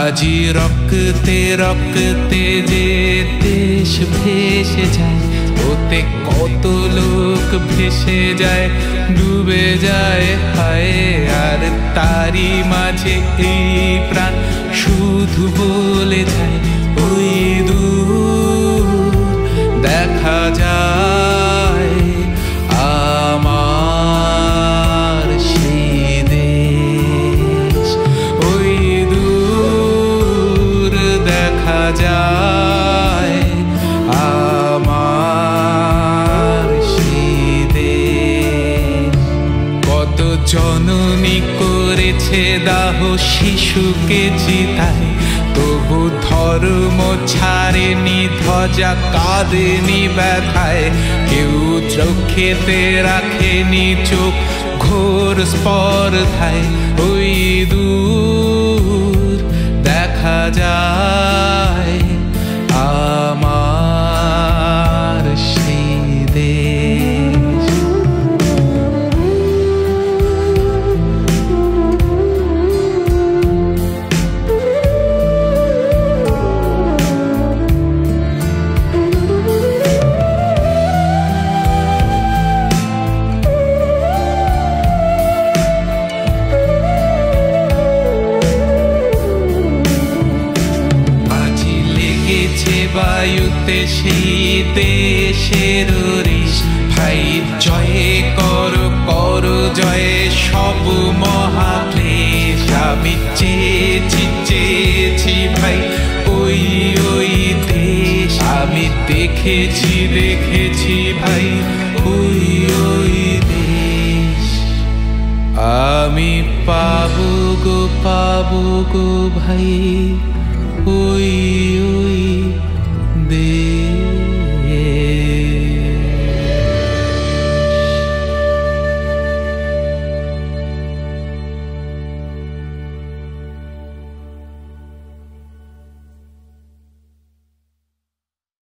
আজি রক্তে রক্তে যে দেশ ভেসে যায়, ওতে কত লোক ভেসে যায়, ডুবে যায় হায়। আর তারি মাঝে এই প্রাণ শুধু বলে যায়, ওই দূর দেখা যায় আমার সেই দেশ। ওই দূর দেখা যায় আমার সেই দেশ। কত জননী করেছে দাহ শিশুকে চিতায়, তবু ধর্ম ছাড়েনি, ধ্বজা কাঁদেনি ব্যথায়। কেউ চোখেতে রাখেনি চোখ ঘোর স্পর্ধায়, ওই দূর দেখা যায় আমার সেই দেশ। বায়ুতে সেই দেশের রেশ, ভাই জয়ে করো করো জয়ে সব মহাক্লেশ। আমি চেয়েছি চেয়েছি ভাই ওই ওই দেশ, আমি দেখেছি দেখেছি ভাই ওই ওই দেশ। আমি পাবো গো ভাই ওই